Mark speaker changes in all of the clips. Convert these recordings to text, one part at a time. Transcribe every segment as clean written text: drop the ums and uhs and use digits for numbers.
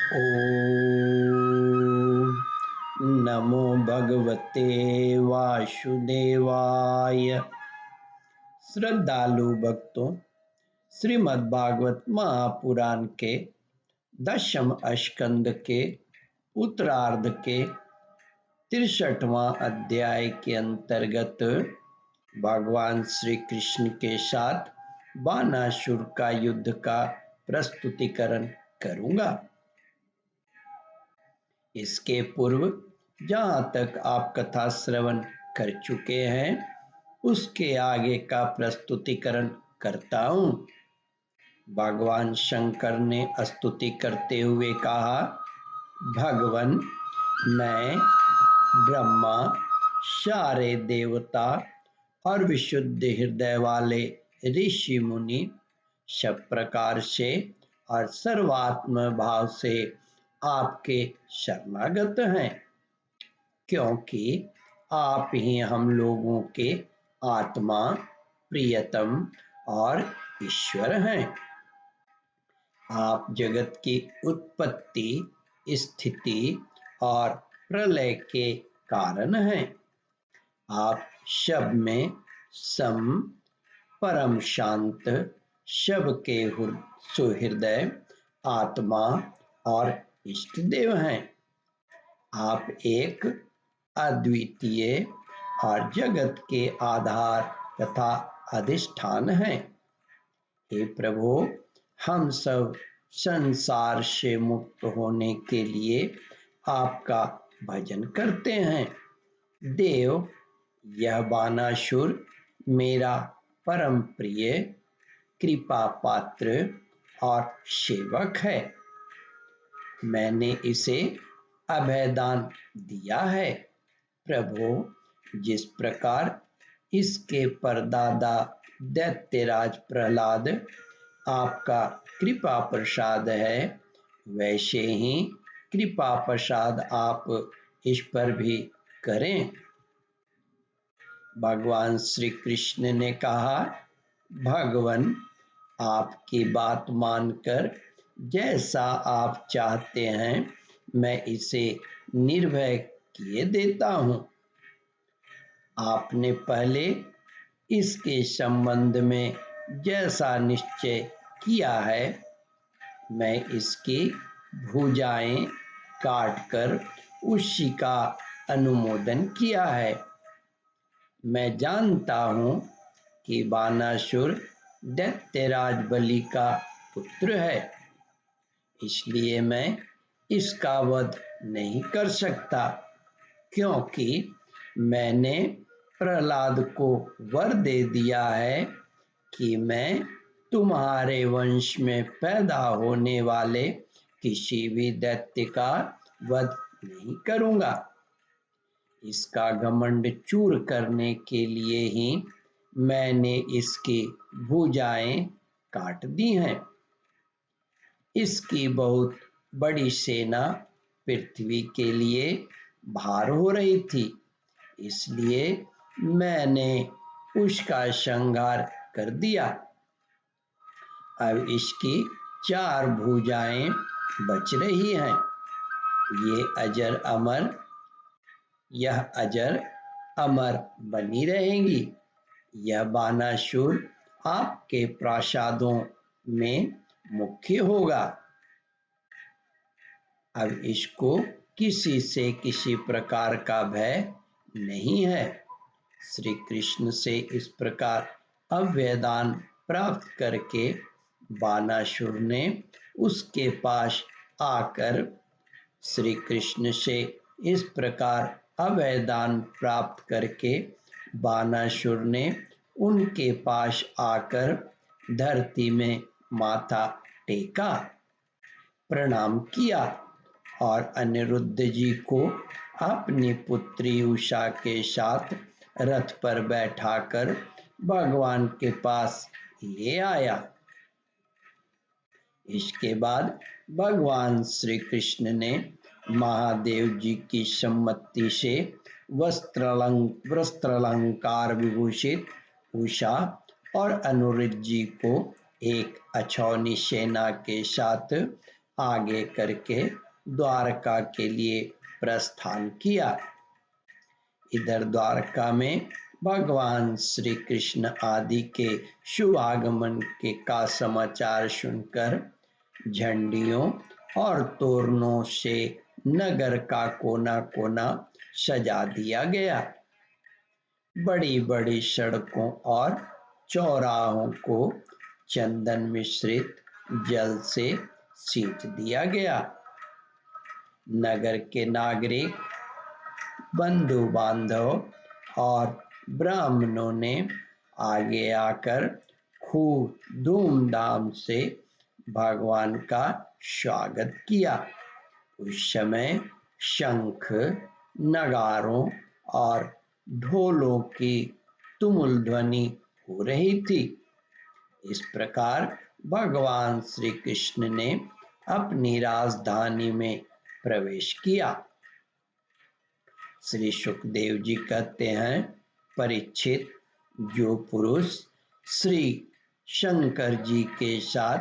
Speaker 1: ओम नमो भगवते वासुदेवाय। श्रद्धालु भक्तों, श्रीमद् भागवत महापुराण के दशम स्कंद के उत्तरार्ध के 63वां अध्याय के अंतर्गत भगवान श्री कृष्ण के साथ बानासुर का युद्ध का प्रस्तुतिकरण करूंगा। इसके पूर्व जहाँ तक आप कथा श्रवण कर चुके हैं उसके आगे का प्रस्तुतिकरण करता हूँ। भगवान शंकर ने स्तुति करते हुए कहा, भगवन मैं ब्रह्मा, सारे देवता और विशुद्ध हृदय वाले ऋषि मुनि सब प्रकार से और सर्वात्म भाव से आपके शरणागत हैं, क्योंकि आप ही हम लोगों के आत्मा, प्रियतम और ईश्वर हैं। आप जगत की उत्पत्ति, स्थिति और प्रलय के कारण हैं। आप सब में सम, परम शांत, सबके सुहृदय आत्मा और इष्ट देव हैं। आप एक अद्वितीय और जगत के आधार तथा अधिष्ठान हैं। हे प्रभु, हम सब संसार से मुक्त होने के लिए आपका भजन करते हैं। देव, यह बानासुर मेरा परम प्रिय, कृपा पात्र और सेवक है। मैंने इसे अभयदान दिया है। प्रभु, जिस प्रकार इसके परदादा दैत्यराज प्रहलाद आपका कृपा प्रसाद है, वैसे ही कृपा प्रसाद आप इस पर भी करें। भगवान श्री कृष्ण ने कहा, भगवन, आपकी बात मानकर जैसा आप चाहते हैं मैं इसे निर्भय किए देता हूँ। आपने पहले इसके संबंध में जैसा निश्चय किया है, मैं इसकी भुजाएं काटकर उसी का अनुमोदन किया है। मैं जानता हूँ कि बानासुर दैत्यराज बलि का पुत्र है, इसलिए मैं इसका वध नहीं कर सकता, क्योंकि मैंने प्रहलाद को वर दे दिया है कि मैं तुम्हारे वंश में पैदा होने वाले किसी भी दैत्य का वध नहीं करूँगा। इसका घमंड चूर करने के लिए ही मैंने इसकी भुजाएं काट दी हैं। इसकी बहुत बड़ी सेना पृथ्वी के लिए भार हो रही थी, इसलिए मैंने उसका संहार कर दिया। अब इसकी 4 भुजाएं बच रही हैं। यह अजर अमर बनी रहेंगी। यह बानासुर आपके प्रासादों में मुख्य होगा। अब इसको किसी से किसी प्रकार का भय नहीं है। श्री कृष्ण से इस प्रकार अभयदान प्राप्त करके बानासुर ने उसके पास आकर श्री कृष्ण से इस प्रकार अभयदान प्राप्त करके बानासुर ने उनके पास आकर धरती में माथा टेका, प्रणाम किया और अनिरुद्ध जी को अपनी पुत्री उषा के साथ रथ पर बैठाकर भगवान के पास ले आया। इसके बाद भगवान श्री कृष्ण ने महादेव जी की सम्मति से वस्त्रालंकार विभूषित उषा और अनिरुद्ध जी को एक अछौनी सेना के साथ आगे करके द्वारका के लिए प्रस्थान किया। इधर द्वारका में भगवान श्री कृष्ण आदि के शुभ आगमन के का समाचार सुनकर झंडियों और तोरणों से नगर का कोना कोना सजा दिया गया। बड़ी बड़ी सड़कों और चौराहों को चंदन मिश्रित जल से सींच दिया गया। नगर के नागरिक, बंधु बांधव और ब्राह्मणों ने आगे आकर खूब धूमधाम से भगवान का स्वागत किया। उस समय शंख, नगारों और ढोलों की तुमुल ध्वनि हो रही थी। इस प्रकार भगवान श्री कृष्ण ने अपनी राजधानी में प्रवेश किया। श्री सुखदेव जी कहते हैं, परीक्षित, जो पुरुष श्री शंकर जी के साथ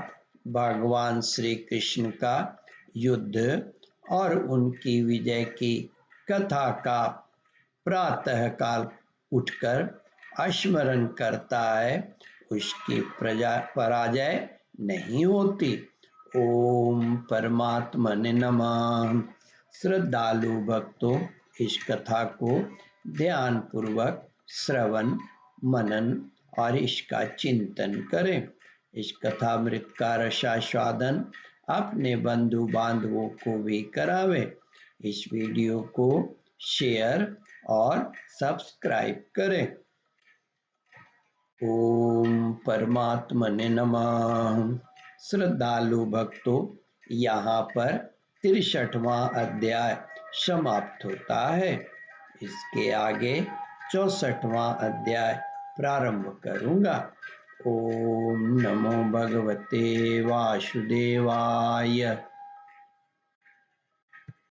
Speaker 1: भगवान श्री कृष्ण का युद्ध और उनकी विजय की कथा का प्रातःकाल उठकर स्मरण करता है, उसकी पराजय नहीं होती। ओम परमात्मने नमः। श्रद्धालु भक्तों, इस कथा को ध्यान पूर्वक श्रवण, मनन और इसका चिंतन करें। इस कथामृत का रसास्वादन अपने बंधु बांधवों को भी करावें। इस वीडियो को शेयर और सब्सक्राइब करें। ओम परमात्मने नमः। श्रद्धालु भक्तों, यहाँ पर 63वां अध्याय समाप्त होता है। इसके आगे 64वां अध्याय प्रारंभ करूँगा। ओम नमो भगवते वासुदेवाय।